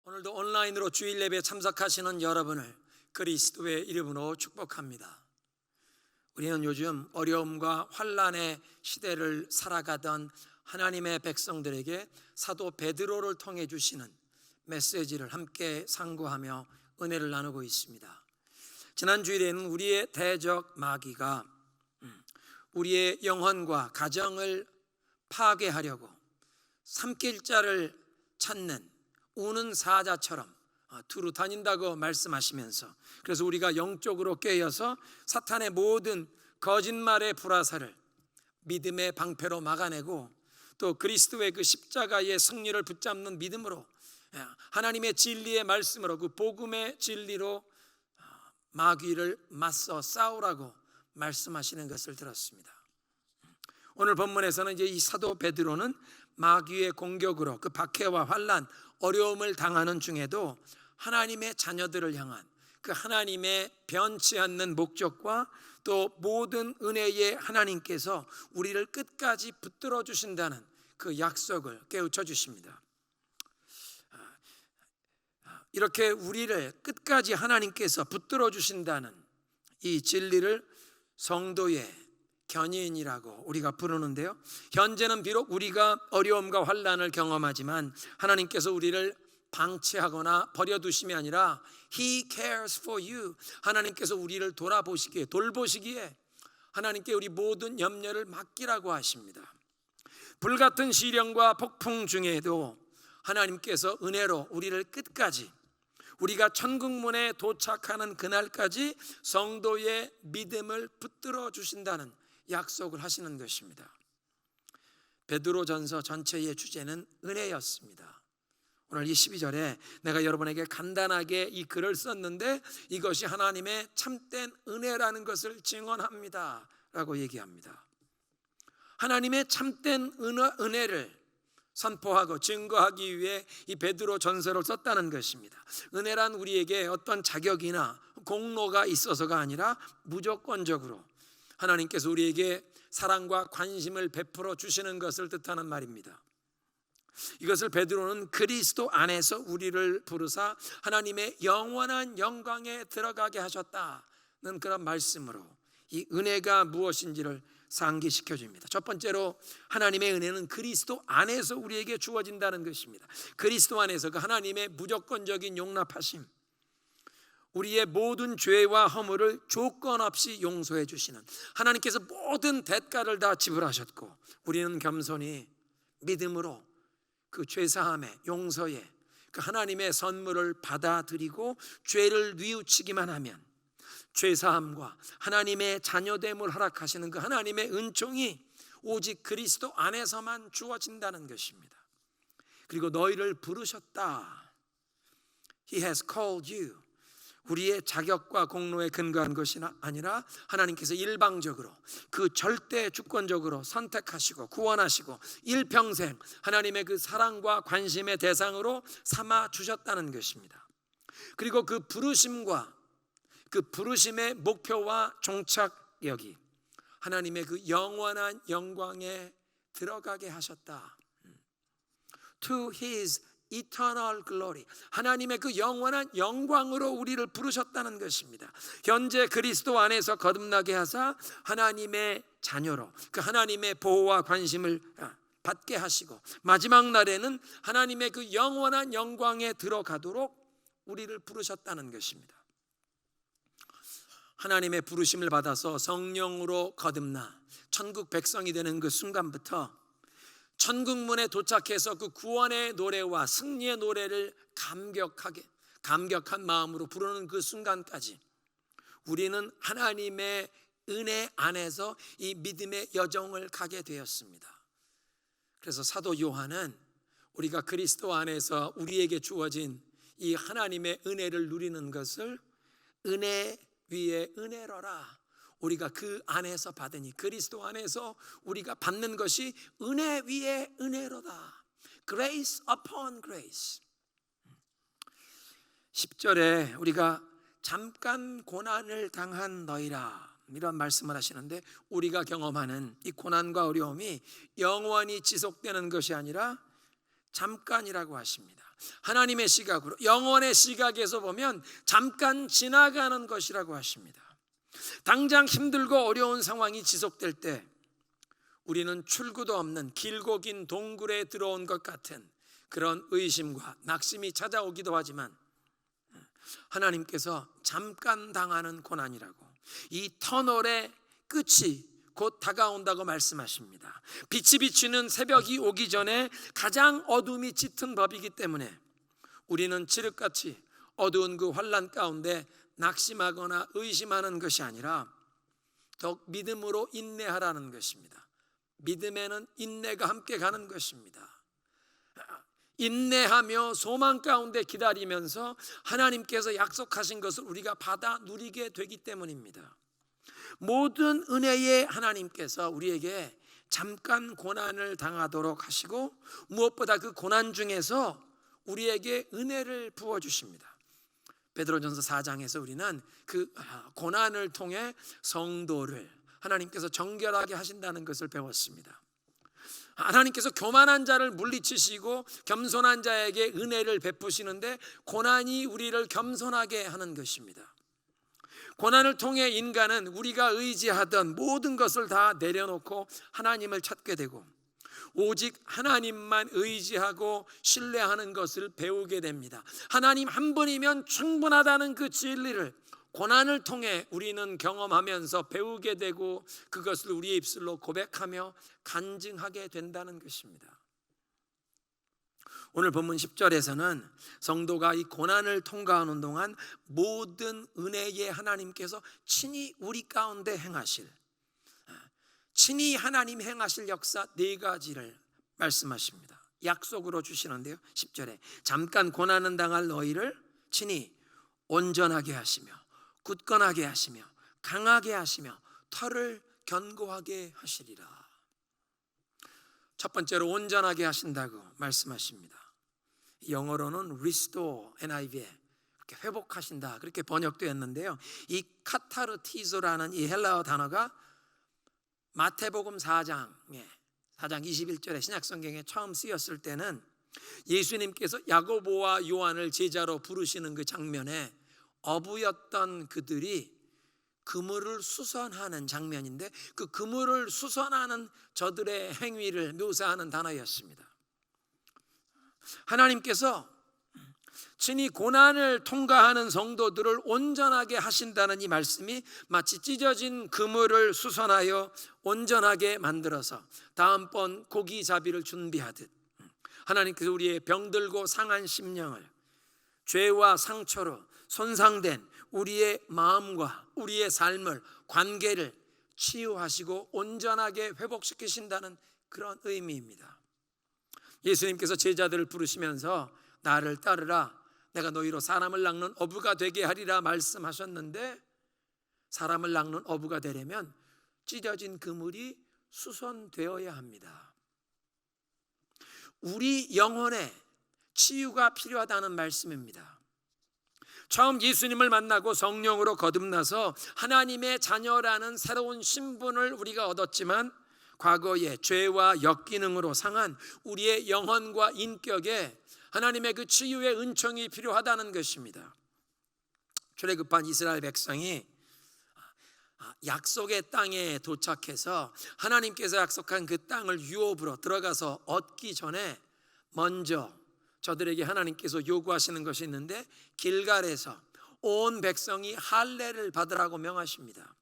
오늘도 온라인으로 주일 예배에 참석하시는 여러분을 그리스도의 이름으로 축복합니다. 우리는 요즘 어려움과 환난의 시대를 살아가던 하나님의 백성들에게 사도 베드로를 통해 주시는 메시지를 함께 상고하며 은혜를 나누고 있습니다. 지난 주일에는 우리의 대적 마귀가 우리의 영혼과 가정을 파괴하려고 삼킬 자를 찾는 우는 사자처럼 두루 다닌다고 말씀하시면서, 그래서 우리가 영적으로 깨어서 사탄의 모든 거짓말의 불화살을 믿음의 방패로 막아내고, 또 그리스도의 그 십자가의 승리를 붙잡는 믿음으로, 하나님의 진리의 말씀으로, 그 복음의 진리로 마귀를 맞서 싸우라고 말씀하시는 것을 들었습니다. 오늘 본문에서는 이제 이 사도 베드로는 마귀의 공격으로 그 박해와 환난, 어려움을 당하는 중에도 하나님의 자녀들을 향한 그 하나님의 변치 않는 목적과 또 모든 은혜의 하나님께서 우리를 끝까지 붙들어 주신다는 그 약속을 깨우쳐 주십니다. 이렇게 우리를 끝까지 하나님께서 붙들어 주신다는 이 진리를 성도의 견인이라고 우리가 부르는데요, 현재는 비록 우리가 어려움과 환난을 경험하지만 하나님께서 우리를 방치하거나 버려두심이 아니라 He cares for you, 하나님께서 우리를 돌아보시기에, 돌보시기에 하나님께 우리 모든 염려를 맡기라고 하십니다. 불같은 시련과 폭풍 중에도 하나님께서 은혜로 우리를 끝까지, 우리가 천국문에 도착하는 그날까지 성도의 믿음을 붙들어 주신다는 약속을 하시는 것입니다. 베드로전서 전체의 주제는 은혜였습니다. 오늘 이 12절에 내가 여러분에게 간단하게 이 글을 썼는데 이것이 하나님의 참된 은혜라는 것을 증언합니다 라고 얘기합니다. 하나님의 참된 은혜를 선포하고 증거하기 위해 이 베드로 전서를 썼다는 것입니다. 은혜란 우리에게 어떤 자격이나 공로가 있어서가 아니라 무조건적으로 하나님께서 우리에게 사랑과 관심을 베풀어 주시는 것을 뜻하는 말입니다. 이것을 베드로는 그리스도 안에서 우리를 부르사 하나님의 영원한 영광에 들어가게 하셨다는 그런 말씀으로 이 은혜가 무엇인지를 상기시켜 줍니다. 첫 번째로 하나님의 은혜는 그리스도 안에서 우리에게 주어진다는 것입니다. 그리스도 안에서 그 하나님의 무조건적인 용납하심, 우리의 모든 죄와 허물을 조건 없이 용서해 주시는 하나님께서 모든 대가를 다 지불하셨고, 우리는 겸손히 믿음으로 그 죄사함의 용서의 그 하나님의 선물을 받아들이고 죄를 뉘우치기만 하면 죄사함과 하나님의 자녀됨을 허락하시는 그 하나님의 은총이 오직 그리스도 안에서만 주어진다는 것입니다. 그리고 너희를 부르셨다. He has called you. 우리의 자격과 공로에 근거한 것이 아니라 하나님께서 일방적으로 그 절대 주권적으로 선택하시고 구원하시고 일평생 하나님의 그 사랑과 관심의 대상으로 삼아 주셨다는 것입니다. 그리고 그 부르심과 그 부르심의 목표와 종착역이 하나님의 그 영원한 영광에 들어가게 하셨다. To His eternal glory, 하나님의 그 영원한 영광으로 우리를 부르셨다는 것입니다. 현재 그리스도 안에서 거듭나게 하사 하나님의 자녀로 그 하나님의 보호와 관심을 받게 하시고, 마지막 날에는 하나님의 그 영원한 영광에 들어가도록 우리를 부르셨다는 것입니다. 하나님의 부르심을 받아서 성령으로 거듭나 천국 백성이 되는 그 순간부터 천국문에 도착해서 그 구원의 노래와 승리의 노래를 감격한 마음으로 부르는 그 순간까지 우리는 하나님의 은혜 안에서 이 믿음의 여정을 가게 되었습니다. 그래서 사도 요한은 우리가 그리스도 안에서 우리에게 주어진 이 하나님의 은혜를 누리는 것을 은혜 위에 은혜로라, 우리가 그 안에서 받으니, 그리스도 안에서 우리가 받는 것이 은혜 위에 은혜로다. Grace upon grace. 10절에 우리가 잠깐 고난을 당한 너희라 이런 말씀을 하시는데, 우리가 경험하는 이 고난과 어려움이 영원히 지속되는 것이 아니라 잠깐이라고 하십니다. 하나님의 시각으로, 영원의 시각에서 보면 잠깐 지나가는 것이라고 하십니다. 당장 힘들고 어려운 상황이 지속될 때 우리는 출구도 없는 길고 긴 동굴에 들어온 것 같은 그런 의심과 낙심이 찾아오기도 하지만 하나님께서 잠깐 당하는 고난이라고, 이 터널의 끝이 곧 다가온다고 말씀하십니다. 빛이 비치는 새벽이 오기 전에 가장 어둠이 짙은 법이기 때문에 우리는 칠흑같이 어두운 그 환난 가운데 낙심하거나 의심하는 것이 아니라 더욱 믿음으로 인내하라는 것입니다. 믿음에는 인내가 함께 가는 것입니다. 인내하며 소망 가운데 기다리면서 하나님께서 약속하신 것을 우리가 받아 누리게 되기 때문입니다. 모든 은혜의 하나님께서 우리에게 잠깐 고난을 당하도록 하시고 무엇보다 그 고난 중에서 우리에게 은혜를 부어주십니다. 베드로전서 4장에서 우리는 그 고난을 통해 성도를 하나님께서 정결하게 하신다는 것을 배웠습니다. 하나님께서 교만한 자를 물리치시고 겸손한 자에게 은혜를 베푸시는데 고난이 우리를 겸손하게 하는 것입니다. 고난을 통해 인간은 우리가 의지하던 모든 것을 다 내려놓고 하나님을 찾게 되고 오직 하나님만 의지하고 신뢰하는 것을 배우게 됩니다. 하나님 한 분이면 충분하다는 그 진리를 고난을 통해 우리는 경험하면서 배우게 되고 그것을 우리의 입술로 고백하며 간증하게 된다는 것입니다. 오늘 본문 10절에서는 성도가 이 고난을 통과하는 동안 모든 은혜의 하나님께서 친히 우리 가운데 행하실, 친히 하나님 행하실 역사 4가지를 말씀하십니다. 약속으로 주시는데요, 10절에 잠깐 고난은 당할 너희를 친히 온전하게 하시며 굳건하게 하시며 강하게 하시며 털을 견고하게 하시리라. 첫 번째로 온전하게 하신다고 말씀하십니다. 영어로는 restore, NIV에 이렇게 회복하신다 그렇게 번역되었는데요, 이 카타르티조라는 이 헬라어 단어가 마태복음 4장 21절에 신약성경에 처음 쓰였을 때는 예수님께서 야고보와 요한을 제자로 부르시는 그 장면에 어부였던 그들이 그물을 수선하는 장면인데 그 그물을 수선하는 저들의 행위를 묘사하는 단어였습니다. 하나님께서 친히 고난을 통과하는 성도들을 온전하게 하신다는 이 말씀이 마치 찢어진 그물을 수선하여 온전하게 만들어서 다음번 고기잡이를 준비하듯 하나님께서 우리의 병들고 상한 심령을 죄와 상처로 손상된 우리의 마음과 우리의 삶을, 관계를 치유하시고 온전하게 회복시키신다는 그런 의미입니다. 예수님께서 제자들을 부르시면서 나를 따르라, 내가 너희로 사람을 낚는 어부가 되게 하리라 말씀하셨는데, 사람을 낚는 어부가 되려면 찢어진 그물이 수선되어야 합니다. 우리 영혼에 치유가 필요하다는 말씀입니다. 처음 예수님을 만나고 성령으로 거듭나서 하나님의 자녀라는 새로운 신분을 우리가 얻었지만 과거의 죄와 역기능으로 상한 우리의 영혼과 인격에 하나님의 그 치유의 은총이 필요하다는 것입니다. 출애굽한 이스라엘 백성이 약속의 땅에 도착해서 하나님께서 약속한 그 땅을 유업으로 들어가서 얻기 전에 먼저 저들에게 하나님께서 요구하시는 것이 있는데 길갈에서 온 백성이 할례를 받으라고 명하십니다.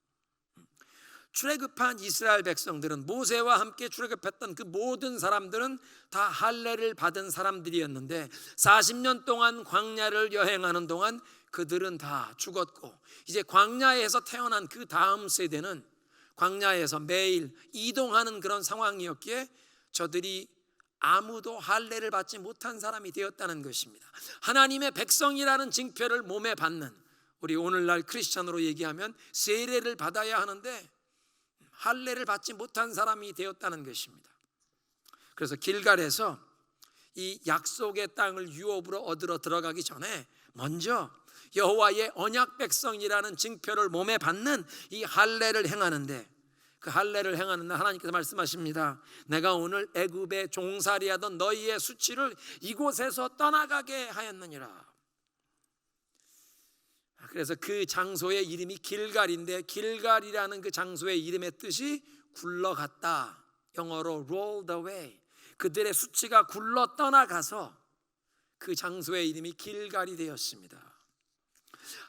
출애굽한 이스라엘 백성들은 모세와 함께 출애굽했던 그 모든 사람들은 다 할례를 받은 사람들이었는데 40년 동안 광야를 여행하는 동안 그들은 다 죽었고 이제 광야에서 태어난 그 다음 세대는 광야에서 매일 이동하는 그런 상황이었기에 저들이 아무도 할례를 받지 못한 사람이 되었다는 것입니다. 하나님의 백성이라는 징표를 몸에 받는, 우리 오늘날 크리스찬으로 얘기하면 세례를 받아야 하는데 할례를 받지 못한 사람이 되었다는 것입니다. 그래서 길갈에서 이 약속의 땅을 유업으로 얻으러 들어가기 전에 먼저 여호와의 언약 백성이라는 징표를 몸에 받는 이 할례를 행하는데 그 할례를 행하는 날 하나님께서 말씀하십니다. 내가 오늘 애굽에 종살이하던 너희의 수치를 이곳에서 떠나가게 하였느니라. 그래서 그 장소의 이름이 길갈인데, 길갈이라는 그 장소의 이름의 뜻이 굴러갔다, 영어로 rolled away. 그들의 수치가 굴러 떠나가서 그 장소의 이름이 길갈이 되었습니다.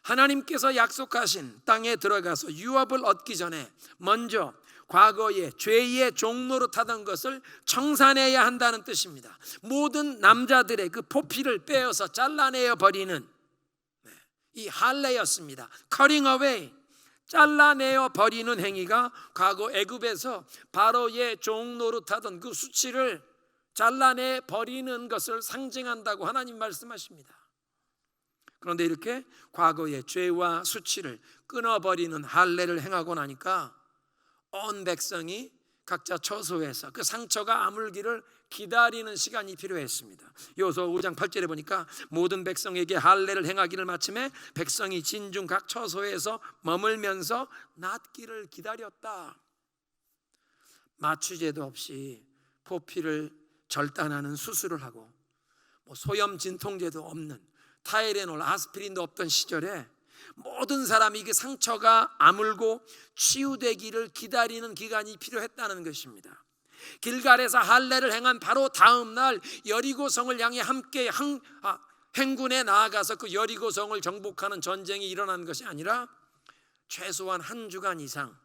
하나님께서 약속하신 땅에 들어가서 유업을 얻기 전에 먼저 과거에 죄의 종노릇하던 것을 청산해야 한다는 뜻입니다. 모든 남자들의 그 포피를 빼어서 잘라내어 버리는 이 할례였습니다. cutting away, 잘라내어 버리는 행위가 과거 애굽에서 바로의 종노릇하던 그 수치를 잘라내 버리는 것을 상징한다고 하나님 말씀하십니다. 그런데 이렇게 과거의 죄와 수치를 끊어버리는 할례를 행하고 나니까 온 백성이 각자 처소에서 그 상처가 아물기를 기다리는 시간이 필요했습니다. 여호수아 5장 8절에 보니까 모든 백성에게 할례를 행하기를 마침에 백성이 진중 각 처소에서 머물면서 낫기를 기다렸다. 마취제도 없이 포피를 절단하는 수술을 하고 소염 진통제도 없는, 타이레놀, 아스피린도 없던 시절에 모든 사람이 그 상처가 아물고 치유되기를 기다리는 기간이 필요했다는 것입니다. 길갈에서 할례를 행한 바로 다음 날 여리고성을 향해 함께 행군에 나아가서 그 여리고성을 정복하는 전쟁이 일어난 것이 아니라 최소한 한 주간 이상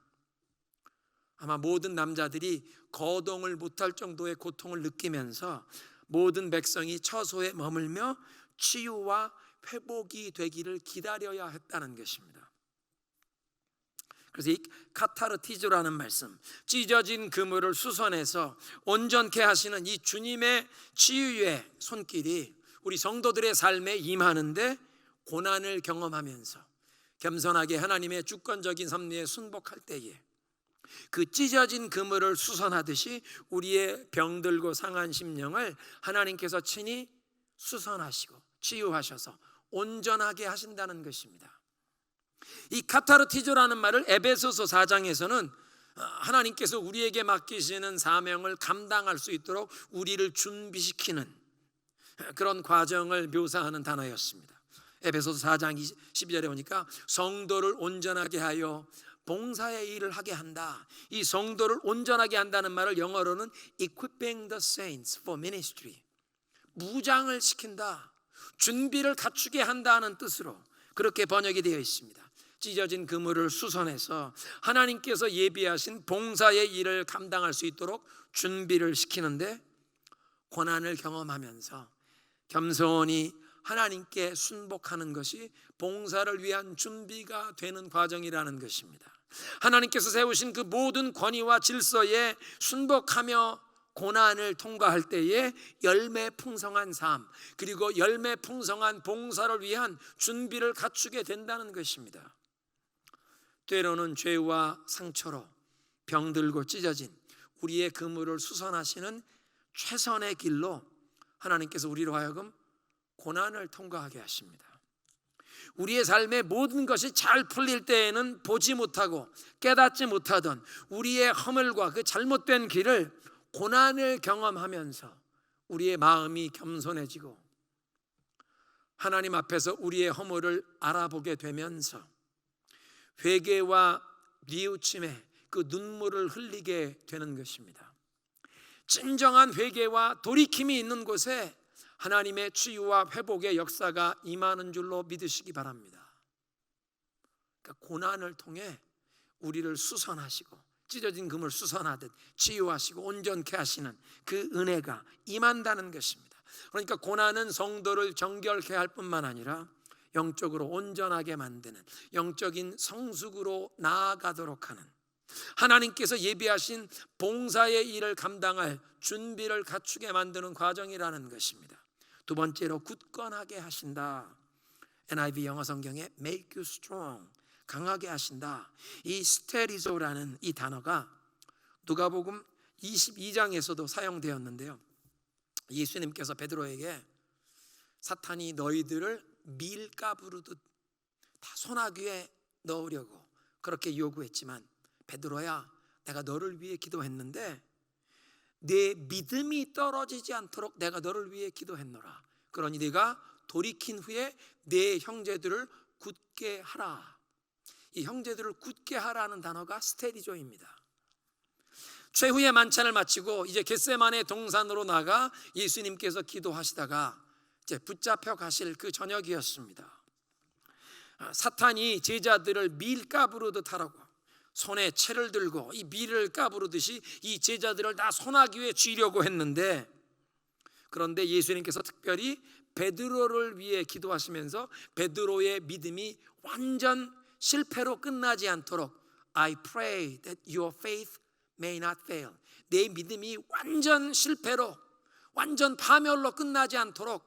아마 모든 남자들이 거동을 못할 정도의 고통을 느끼면서 모든 백성이 처소에 머물며 치유와 회복이 되기를 기다려야 했다는 것입니다. 그래서 이 카타르티조라는 말씀, 찢어진 그물을 수선해서 온전케 하시는 이 주님의 치유의 손길이 우리 성도들의 삶에 임하는데 고난을 경험하면서 겸손하게 하나님의 주권적인 섭리에 순복할 때에 그 찢어진 그물을 수선하듯이 우리의 병들고 상한 심령을 하나님께서 친히 수선하시고 치유하셔서 온전하게 하신다는 것입니다. 이 카타르티조라는 말을 에베소서 4장에서는 하나님께서 우리에게 맡기시는 사명을 감당할 수 있도록 우리를 준비시키는 그런 과정을 묘사하는 단어였습니다. 에베소서 4장 12절에 보니까 성도를 온전하게 하여 봉사의 일을 하게 한다. 이 성도를 온전하게 한다는 말을 영어로는 equipping the saints for ministry, 무장을 시킨다, 준비를 갖추게 한다는 뜻으로 그렇게 번역이 되어 있습니다. 찢어진 그물을 수선해서 하나님께서 예비하신 봉사의 일을 감당할 수 있도록 준비를 시키는데 고난을 경험하면서 겸손히 하나님께 순복하는 것이 봉사를 위한 준비가 되는 과정이라는 것입니다. 하나님께서 세우신 그 모든 권위와 질서에 순복하며 고난을 통과할 때에 열매 풍성한 삶, 그리고 열매 풍성한 봉사를 위한 준비를 갖추게 된다는 것입니다. 때로는 죄와 상처로 병들고 찢어진 우리의 그물을 수선하시는 최선의 길로 하나님께서 우리로 하여금 고난을 통과하게 하십니다. 우리의 삶의 모든 것이 잘 풀릴 때에는 보지 못하고 깨닫지 못하던 우리의 허물과 그 잘못된 길을 고난을 경험하면서 우리의 마음이 겸손해지고 하나님 앞에서 우리의 허물을 알아보게 되면서 회개와 뉘우침에 그 눈물을 흘리게 되는 것입니다. 진정한 회개와 돌이킴이 있는 곳에 하나님의 치유와 회복의 역사가 임하는 줄로 믿으시기 바랍니다. 그러니까 고난을 통해 우리를 수선하시고 찢어진 금을 수선하듯 치유하시고 온전케 하시는 그 은혜가 임한다는 것입니다. 그러니까 고난은 성도를 정결케 할 뿐만 아니라 영적으로 온전하게 만드는, 영적인 성숙으로 나아가도록 하는, 하나님께서 예비하신 봉사의 일을 감당할 준비를 갖추게 만드는 과정이라는 것입니다. 두 번째로 굳건하게 하신다. NIV 영어 성경에 make you strong, 강하게 하신다. 이 스테리조라는 이 단어가 누가복음 22장에서도 사용되었는데요, 예수님께서 베드로에게 사탄이 너희들을 밀가부르듯 다 소나귀에 넣으려고 그렇게 요구했지만 베드로야, 내가 너를 위해 기도했는데 내 믿음이 떨어지지 않도록 내가 너를 위해 기도했노라. 그러니 네가 돌이킨 후에 내 형제들을 굳게 하라. 이 형제들을 굳게 하라는 단어가 스테디조입니다. 최후의 만찬을 마치고 이제 겟세마네 동산으로 나가 예수님께서 기도하시다가 이제 붙잡혀 가실 그 저녁이었습니다. 사탄이 제자들을 밀가부르듯 하라고 손에 채를 들고 이 밀을 까부르듯이 이 제자들을 다 소나기에 쥐려고 했는데, 그런데 예수님께서 특별히 베드로를 위해 기도하시면서 베드로의 믿음이 완전 실패로 끝나지 않도록 I pray that your faith may not fail. 내 믿음이 완전 실패로 완전 파멸로 끝나지 않도록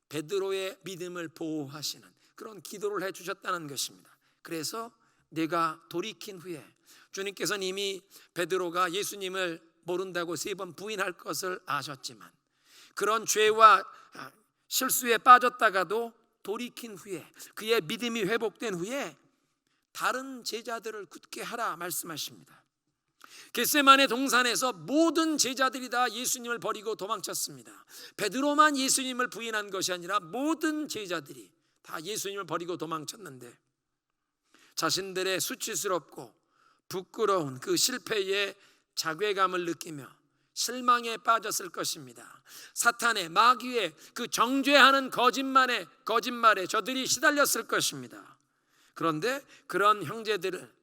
베드로의 믿음을 보호하시는 그런 기도를 해주셨다는 것입니다. 그래서 내가 돌이킨 후에, 주님께서는 이미 베드로가 예수님을 모른다고 3번 부인할 것을 아셨지만 그런 죄와 실수에 빠졌다가도 돌이킨 후에 그의 믿음이 회복된 후에 다른 제자들을 굳게 하라 말씀하십니다. 겟세마네 동산에서 모든 제자들이 다 예수님을 버리고 도망쳤습니다. 베드로만 예수님을 부인한 것이 아니라 모든 제자들이 다 예수님을 버리고 도망쳤는데 자신들의 수치스럽고 부끄러운 그 실패에 자괴감을 느끼며 실망에 빠졌을 것입니다. 사탄의 마귀의 그 정죄하는 거짓말에 저들이 시달렸을 것입니다. 그런데 그런 형제들을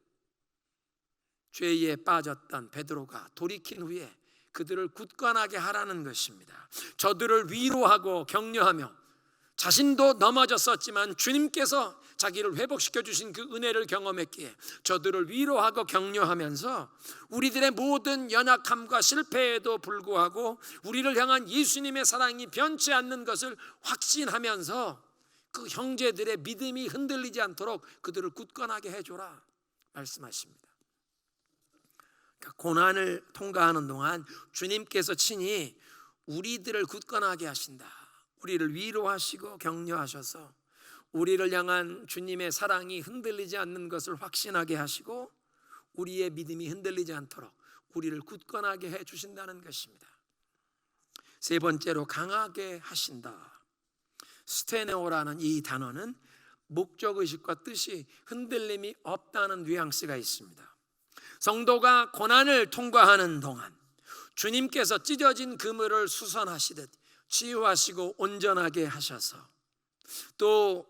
죄에 빠졌던 베드로가 돌이킨 후에 그들을 굳건하게 하라는 것입니다. 저들을 위로하고 격려하며 자신도 넘어졌었지만 주님께서 자기를 회복시켜 주신 그 은혜를 경험했기에 저들을 위로하고 격려하면서 우리들의 모든 연약함과 실패에도 불구하고 우리를 향한 예수님의 사랑이 변치 않는 것을 확신하면서 그 형제들의 믿음이 흔들리지 않도록 그들을 굳건하게 해줘라 말씀하십니다. 그러니까 고난을 통과하는 동안 주님께서 친히 우리들을 굳건하게 하신다. 우리를 위로하시고 격려하셔서 우리를 향한 주님의 사랑이 흔들리지 않는 것을 확신하게 하시고 우리의 믿음이 흔들리지 않도록 우리를 굳건하게 해주신다는 것입니다. 3번째로 강하게 하신다. 스테네오라는 이 단어는 목적의식과 뜻이 흔들림이 없다는 뉘앙스가 있습니다. 성도가 고난을 통과하는 동안 주님께서 찢어진 그물을 수선하시듯 치유하시고 온전하게 하셔서 또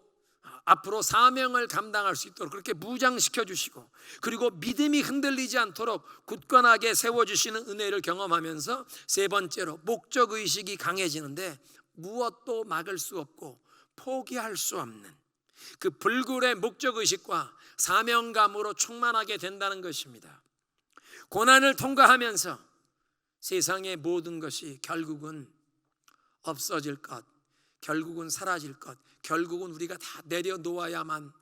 앞으로 사명을 감당할 수 있도록 그렇게 무장시켜 주시고 그리고 믿음이 흔들리지 않도록 굳건하게 세워주시는 은혜를 경험하면서 3번째로 목적의식이 강해지는데 무엇도 막을 수 없고 포기할 수 없는 그 불굴의 목적의식과 사명감으로 충만하게 된다는 것입니다. 고난을 통과하면서 세상의 모든 것이 결국은 없어질 것, 결국은 사라질 것, 결국은 우리가 다 내려놓아야만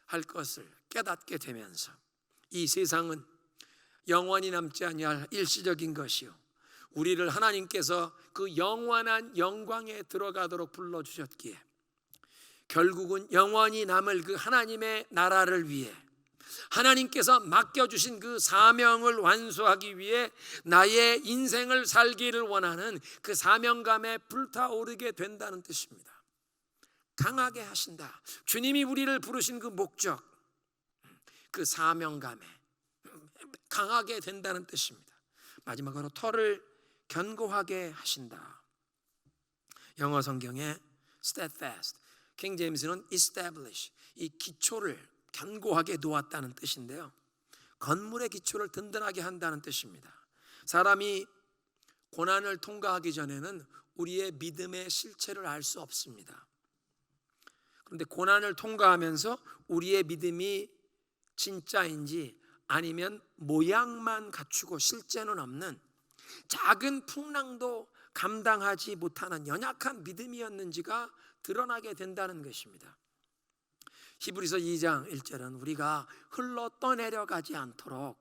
할 것을 깨닫게 되면서 이 세상은 영원히 남지 아니할 일시적인 것이요 우리를 하나님께서 그 영원한 영광에 들어가도록 불러주셨기에 결국은 영원히 남을 그 하나님의 나라를 위해 하나님께서 맡겨주신 그 사명을 완수하기 위해 나의 인생을 살기를 원하는 그 사명감에 불타오르게 된다는 뜻입니다. 강하게 하신다. 주님이 우리를 부르신 그 목적, 그 사명감에 강하게 된다는 뜻입니다. 마지막으로 터를 견고하게 하신다. 영어 성경에 steadfast, 킹 제임스는 establish, 이 기초를 견고하게 놓았다는 뜻인데요, 건물의 기초를 든든하게 한다는 뜻입니다. 사람이 고난을 통과하기 전에는 우리의 믿음의 실체를 알 수 없습니다. 그런데 고난을 통과하면서 우리의 믿음이 진짜인지 아니면 모양만 갖추고 실제는 없는 작은 풍랑도 감당하지 못하는 연약한 믿음이었는지가 드러나게 된다는 것입니다. 히브리서 2장 1절은 우리가 흘러 떠내려가지 않도록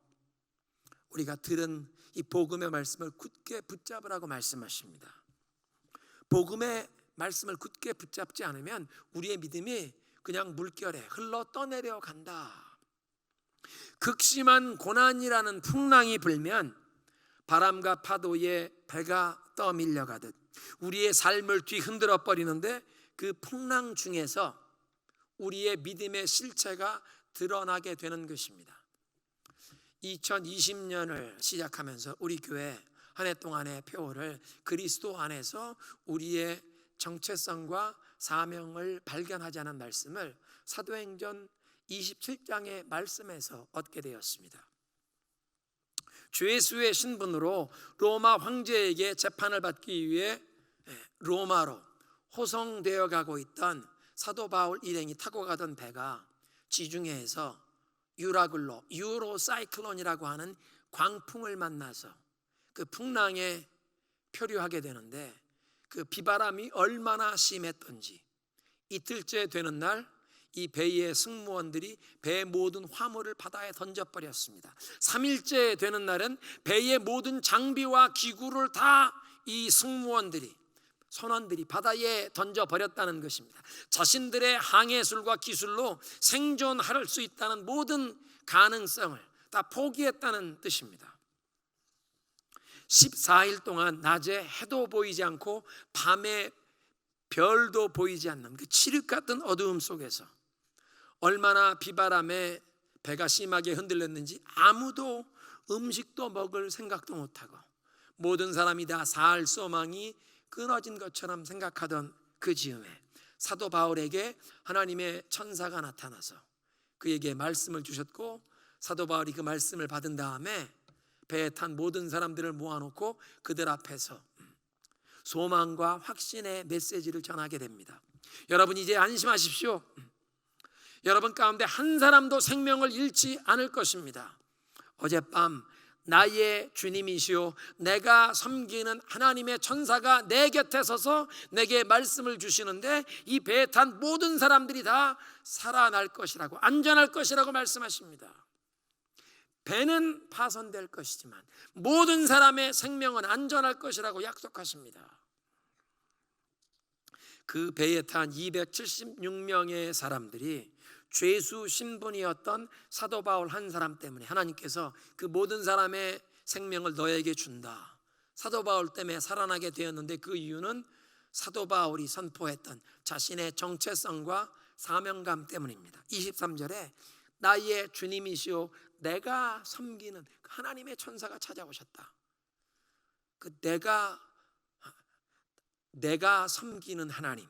우리가 들은 이 복음의 말씀을 굳게 붙잡으라고 말씀하십니다. 복음의 말씀을 굳게 붙잡지 않으면 우리의 믿음이 그냥 물결에 흘러 떠내려간다. 극심한 고난이라는 풍랑이 불면 바람과 파도에 배가 떠밀려가듯 우리의 삶을 뒤흔들어 버리는데, 그 풍랑 중에서 우리의 믿음의 실체가 드러나게 되는 것입니다. 2020년을 시작하면서 우리 교회 한 해 동안의 표어를 그리스도 안에서 우리의 정체성과 사명을 발견하자는 말씀을 사도행전 27장의 말씀에서 얻게 되었습니다. 주 예수의 신분으로 로마 황제에게 재판을 받기 위해 로마로 호송되어 가고 있던 사도 바울 일행이 타고 가던 배가 지중해에서 유라굴로 유로사이클론이라고 하는 광풍을 만나서 그 풍랑에 표류하게 되는데, 그 비바람이 얼마나 심했던지 이틀째 되는 날 이 배의 승무원들이 배의 모든 화물을 바다에 던져버렸습니다. 3일째 되는 날은 배의 모든 장비와 기구를 다 이 승무원들이, 선원들이 바다에 던져버렸다는 것입니다. 자신들의 항해술과 기술로 생존할 수 있다는 모든 가능성을 다 포기했다는 뜻입니다. 14일 동안 낮에 해도 보이지 않고 밤에 별도 보이지 않는 그 칠흑 같은 어두움 속에서 얼마나 비바람에 배가 심하게 흔들렸는지 아무도 음식도 먹을 생각도 못하고 모든 사람이 다 살 소망이 끊어진 것처럼 생각하던 그 즈음에 사도 바울에게 하나님의 천사가 나타나서 그에게 말씀을 주셨고, 사도 바울이 그 말씀을 받은 다음에 배에 탄 모든 사람들을 모아놓고 그들 앞에서 소망과 확신의 메시지를 전하게 됩니다. 여러분, 이제 안심하십시오. 여러분 가운데 한 사람도 생명을 잃지 않을 것입니다. 어젯밤 나의 주님이시오 내가 섬기는 하나님의 천사가 내 곁에 서서 내게 말씀을 주시는데, 이 배에 탄 모든 사람들이 다 살아날 것이라고, 안전할 것이라고 말씀하십니다. 배는 파손될 것이지만 모든 사람의 생명은 안전할 것이라고 약속하십니다. 그 배에 탄 276명의 사람들이 죄수 신분이었던 사도 바울 한 사람 때문에 하나님께서 그 모든 사람의 생명을 너에게 준다, 사도 바울 때문에 살아나게 되었는데, 그 이유는 사도 바울이 선포했던 자신의 정체성과 사명감 때문입니다. 23절에 나의 주님이시오 내가 섬기는 하나님의 천사가 찾아오셨다. 그 내가 섬기는 하나님,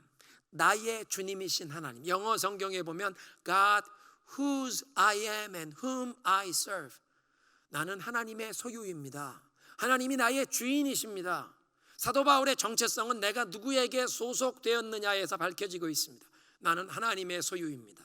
나의 주님이신 하나님, 영어 성경에 보면 God whose I am and whom I serve, 나는 하나님의 소유입니다. 하나님이 나의 주인이십니다. 사도 바울의 정체성은 내가 누구에게 소속되었느냐에서 밝혀지고 있습니다. 나는 하나님의 소유입니다.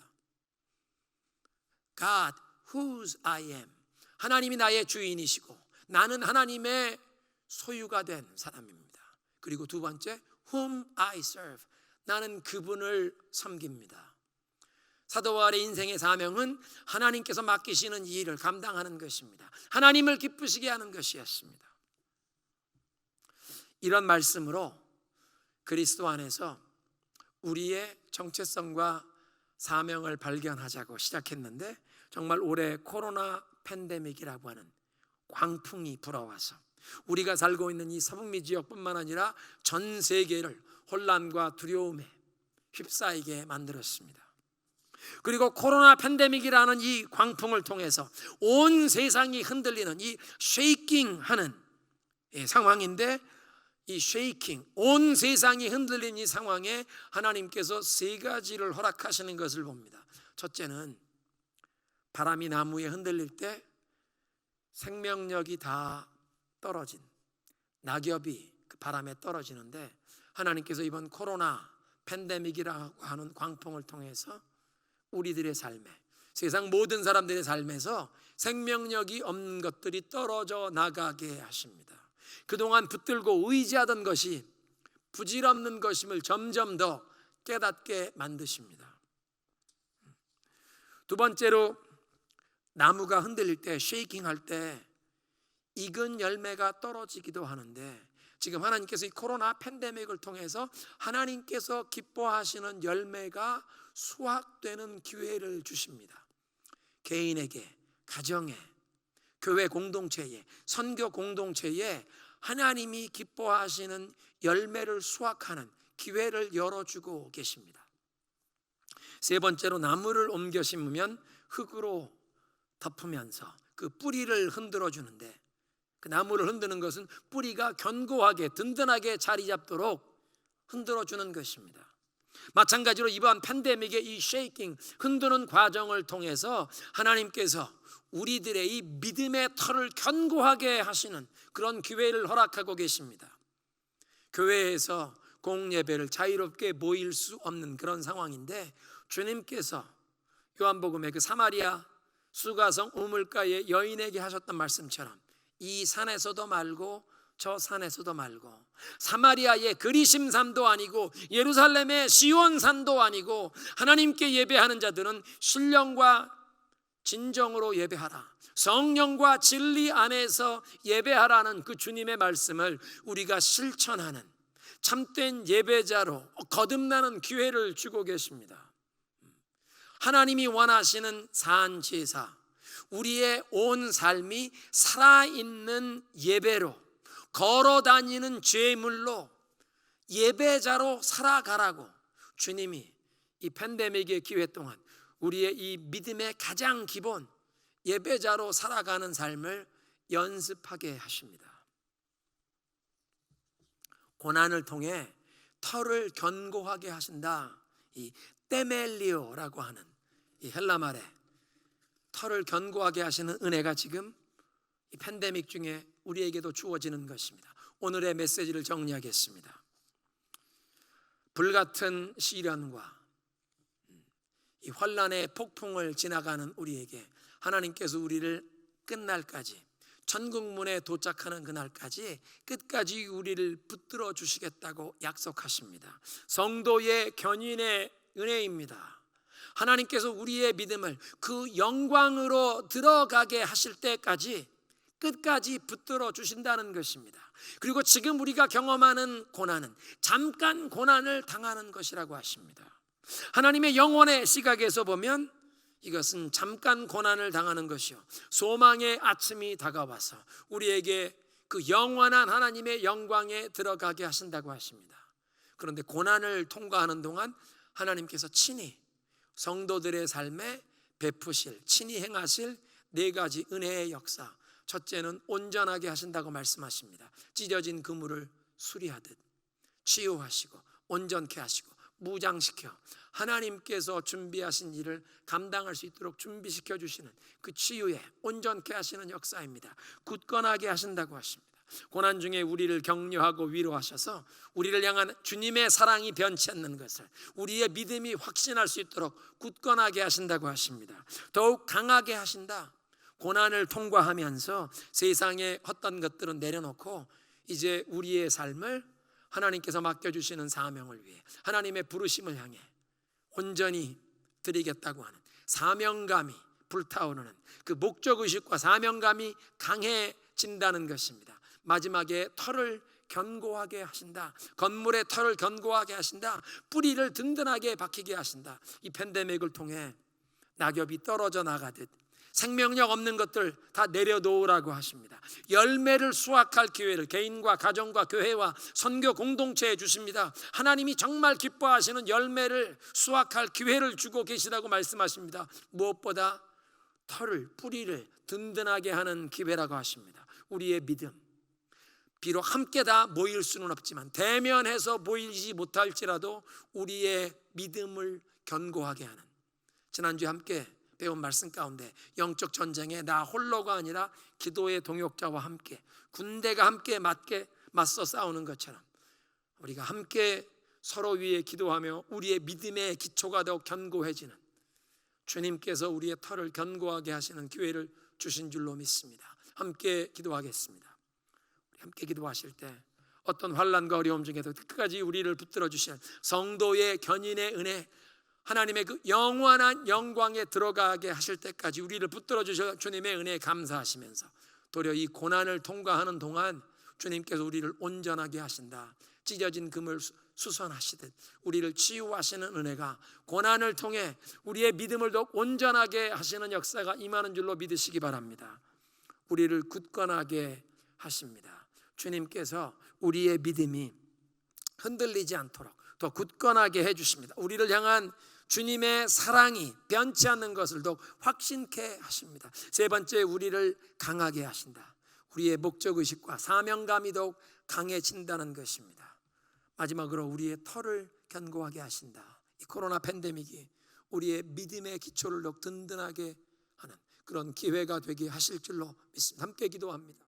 God whose I am, 하나님이 나의 주인이시고 나는 하나님의 소유가 된 사람입니다. 그리고 두 번째, whom I serve, 나는 그분을 섬깁니다. 사도 바울의 인생의 사명은 하나님께서 맡기시는 이 일을 감당하는 것입니다. 하나님을 기쁘시게 하는 것이었습니다. 이런 말씀으로 그리스도 안에서 우리의 정체성과 사명을 발견하자고 시작했는데, 정말 올해 코로나 팬데믹이라고 하는 광풍이 불어와서 우리가 살고 있는 이 서북미 지역뿐만 아니라 전 세계를 혼란과 두려움에 휩싸이게 만들었습니다. 그리고 코로나 팬데믹이라는 이 광풍을 통해서 온 세상이 흔들리는 이 쉐이킹하는 상황인데, 이 쉐이킹, 온 세상이 흔들리는 이 상황에 하나님께서 세 가지를 허락하시는 것을 봅니다. 첫째는 바람이 나무에 흔들릴 때 생명력이 다 떨어진 낙엽이 그 바람에 떨어지는데, 하나님께서 이번 코로나 팬데믹이라고 하는 광풍을 통해서 우리들의 삶에, 세상 모든 사람들의 삶에서 생명력이 없는 것들이 떨어져 나가게 하십니다. 그동안 붙들고 의지하던 것이 부질없는 것임을 점점 더 깨닫게 만드십니다. 두 번째로, 나무가 흔들릴 때, 쉐이킹할 때 익은 열매가 떨어지기도 하는데, 지금 하나님께서 이 코로나 팬데믹을 통해서 하나님께서 기뻐하시는 열매가 수확되는 기회를 주십니다. 개인에게, 가정에, 교회 공동체에, 선교 공동체에 하나님이 기뻐하시는 열매를 수확하는 기회를 열어주고 계십니다. 세 번째로, 나무를 옮겨 심으면 흙으로 덮으면서 그 뿌리를 흔들어 주는데, 그 나무를 흔드는 것은 뿌리가 견고하게 든든하게 자리 잡도록 흔들어 주는 것입니다. 마찬가지로 이번 팬데믹의 이 쉐이킹, 흔드는 과정을 통해서 하나님께서 우리들의 이 믿음의 털을 견고하게 하시는 그런 기회를 허락하고 계십니다. 교회에서 공예배를 자유롭게 모일 수 없는 그런 상황인데, 주님께서 요한복음의 그 사마리아 수가성 우물가의 여인에게 하셨던 말씀처럼 이 산에서도 말고 저 산에서도 말고, 사마리아의 그리심산도 아니고 예루살렘의 시온산도 아니고, 하나님께 예배하는 자들은 신령과 진정으로 예배하라, 성령과 진리 안에서 예배하라는 그 주님의 말씀을 우리가 실천하는 참된 예배자로 거듭나는 기회를 주고 계십니다. 하나님이 원하시는 산제사, 우리의 온 삶이 살아있는 예배로, 걸어다니는 죄물로, 예배자로 살아가라고 주님이 이 팬데믹의 기회 동안 우리의 이 믿음의 가장 기본 예배자로 살아가는 삶을 연습하게 하십니다. 고난을 통해 털을 견고하게 하신다. 이 때멜리오라고 하는 이 헬라 말에 털을 견고하게 하시는 은혜가 지금 이 팬데믹 중에 우리에게도 주어지는 것입니다. 오늘의 메시지를 정리하겠습니다. 불같은 시련과 이 환난의 폭풍을 지나가는 우리에게 하나님께서 우리를 끝날까지, 천국문에 도착하는 그날까지 끝까지 우리를 붙들어 주시겠다고 약속하십니다. 성도의 견인의 은혜입니다. 하나님께서 우리의 믿음을 그 영광으로 들어가게 하실 때까지 끝까지 붙들어 주신다는 것입니다. 그리고 지금 우리가 경험하는 고난은 잠깐 고난을 당하는 것이라고 하십니다. 하나님의 영원의 시각에서 보면 이것은 잠깐 고난을 당하는 것이요, 소망의 아침이 다가와서 우리에게 그 영원한 하나님의 영광에 들어가게 하신다고 하십니다. 그런데 고난을 통과하는 동안 하나님께서 친히 성도들의 삶에 베푸실, 친히 행하실 네 가지 은혜의 역사, 첫째는 온전하게 하신다고 말씀하십니다. 찢어진 그물을 수리하듯 치유하시고 온전케 하시고 무장시켜 하나님께서 준비하신 일을 감당할 수 있도록 준비시켜 주시는 그 치유에 온전케 하시는 역사입니다. 굳건하게 하신다고 하십니다. 고난 중에 우리를 격려하고 위로하셔서 우리를 향한 주님의 사랑이 변치 않는 것을, 우리의 믿음이 확신할 수 있도록 굳건하게 하신다고 하십니다. 더욱 강하게 하신다. 고난을 통과하면서 세상의 헛된 것들은 내려놓고 이제 우리의 삶을 하나님께서 맡겨주시는 사명을 위해, 하나님의 부르심을 향해 온전히 드리겠다고 하는 사명감이 불타오르는 그 목적의식과 사명감이 강해진다는 것입니다. 마지막에 털을 견고하게 하신다. 건물의 털을 견고하게 하신다. 뿌리를 든든하게 박히게 하신다. 이 팬데믹을 통해 낙엽이 떨어져 나가듯 생명력 없는 것들 다 내려놓으라고 하십니다. 열매를 수확할 기회를 개인과 가정과 교회와 선교 공동체에 주십니다. 하나님이 정말 기뻐하시는 열매를 수확할 기회를 주고 계시다고 말씀하십니다. 무엇보다 털을, 뿌리를 든든하게 하는 기회라고 하십니다. 우리의 믿음, 비록 함께 다 모일 수는 없지만 대면해서 모이지 못할지라도 우리의 믿음을 견고하게 하는, 지난주에 함께 배운 말씀 가운데 영적 전쟁에 나 홀로가 아니라 기도의 동역자와 함께, 군대가 함께 맞서 싸우는 것처럼 우리가 함께 서로 위해 기도하며 우리의 믿음의 기초가 더 견고해지는, 주님께서 우리의 털을 견고하게 하시는 기회를 주신 줄로 믿습니다. 함께 기도하겠습니다. 우리 함께 기도하실 때 어떤 환난과 어려움 중에도 끝까지 우리를 붙들어 주시는 성도의 견인의 은혜, 하나님의 그 영원한 영광에 들어가게 하실 때까지 우리를 붙들어 주셔 주님의 은혜에 감사하시면서 도리어 이 고난을 통과하는 동안 주님께서 우리를 온전하게 하신다. 찢어진 금을 수선하시듯 우리를 치유하시는 은혜가 고난을 통해 우리의 믿음을 더욱 온전하게 하시는 역사가 임하는 줄로 믿으시기 바랍니다. 우리를 굳건하게 하십니다. 주님께서 우리의 믿음이 흔들리지 않도록 더 굳건하게 해주십니다. 우리를 향한 주님의 사랑이 변치 않는 것을 더욱 확신케 하십니다. 세 번째, 우리를 강하게 하신다. 우리의 목적의식과 사명감이 더욱 강해진다는 것입니다. 마지막으로 우리의 터를 견고하게 하신다. 이 코로나 팬데믹이 우리의 믿음의 기초를 더욱 든든하게 하는 그런 기회가 되게 하실 줄로 믿습니다. 함께 기도합니다.